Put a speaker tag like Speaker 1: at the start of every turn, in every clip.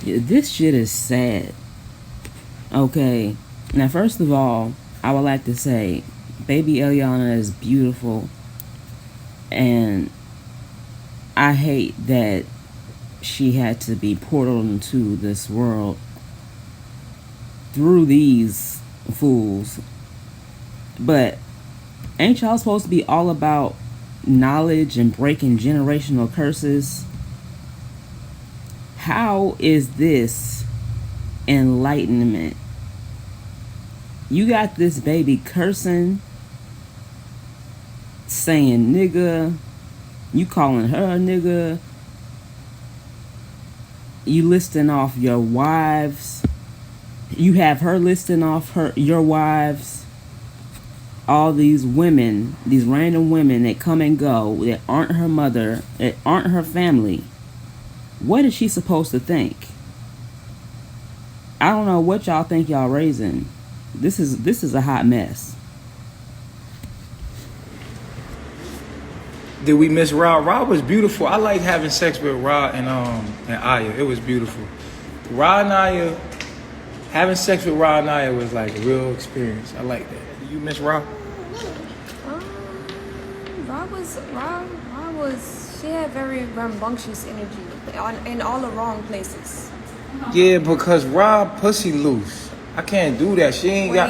Speaker 1: This shit is sad. Okay. Now, first of all, I would like to say, baby Eliana is beautiful. And I hate that she had to be portaled into this world through these fools. But ain't y'all supposed to be all about knowledge and breaking generational curses? How is this enlightenment? You got this baby cursing, saying nigga, you calling her a nigga, you listing off your wives, you have her listing off your wives, all these women, these random women that come and go, that aren't her mother, that aren't her family. What is she supposed to think? I don't know what y'all think y'all raising. This is a hot mess.
Speaker 2: Did we miss Ra? Ra was beautiful. I like having sex with Ra and Aya. It was beautiful. Ra and Aya, having sex with Ra and Aya was like a real experience. I like that. Did you miss Ra?
Speaker 3: Ra was, she had very rambunctious energy in all the wrong places.
Speaker 2: Yeah, because Ra pussy loose. I can't do that. She ain't got.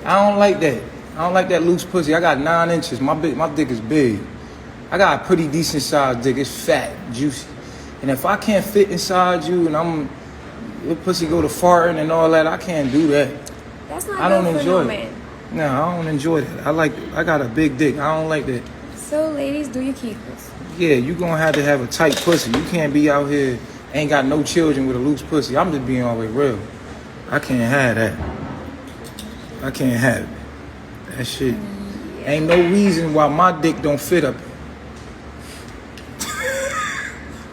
Speaker 2: I don't like that. I don't like that loose pussy. I got 9 inches. My dick is big. I got a pretty decent sized dick. It's fat, juicy. And if I can't fit inside you and your pussy go to farting and all that, I can't do that.
Speaker 3: That's not
Speaker 2: I don't
Speaker 3: good for
Speaker 2: enjoy
Speaker 3: no
Speaker 2: it.
Speaker 3: man.
Speaker 2: No, I don't enjoy that. I got a big dick. I don't like that.
Speaker 3: So ladies, do your kegels.
Speaker 2: Yeah, you gonna have to have a tight pussy. You can't be out here, ain't got no children with a loose pussy. I'm just being all the way real. I can't have that. I can't have it. That shit. Ain't no reason why my dick don't fit up.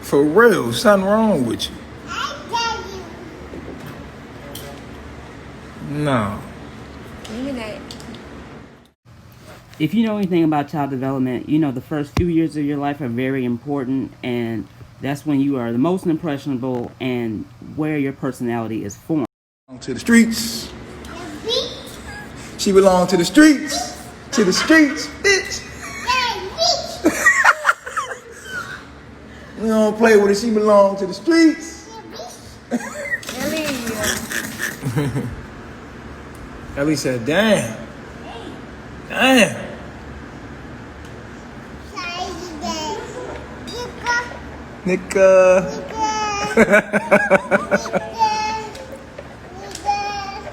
Speaker 2: For real, something wrong with you. No.
Speaker 3: Look at that.
Speaker 1: If you know anything about child development, you know the first few years of your life are very important, and that's when you are the most impressionable and where your personality is formed.
Speaker 2: To the streets. She belonged to the streets. To the streets, bitch. We don't play with it. She belonged to the streets. Ellie said, damn. Damn. Nika.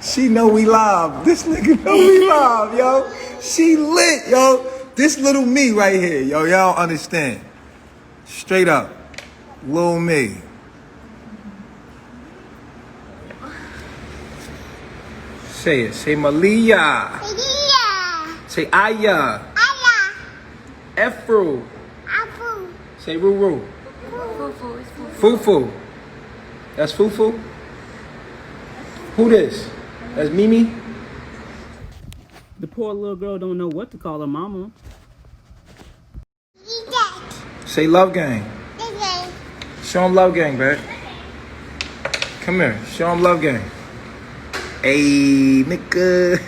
Speaker 2: She know we live. This nigga know we live, yo. She lit, yo. This little me right here, yo. Y'all understand. Straight up. Little me. Say it. Say Malia. Say Aya. Efru. Say Ruru. Fufu. That's Fufu? Who this? That's Mimi?
Speaker 1: The poor little girl don't know what to call her mama.
Speaker 2: Say Love Gang. Show him Love Gang, babe. Come here. Show him Love Gang. Hey, nigga.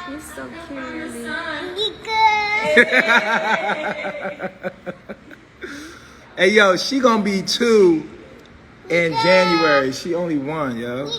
Speaker 3: You're so cute.
Speaker 2: Hey, yo, she gonna be 2 in January. She only 1, yo.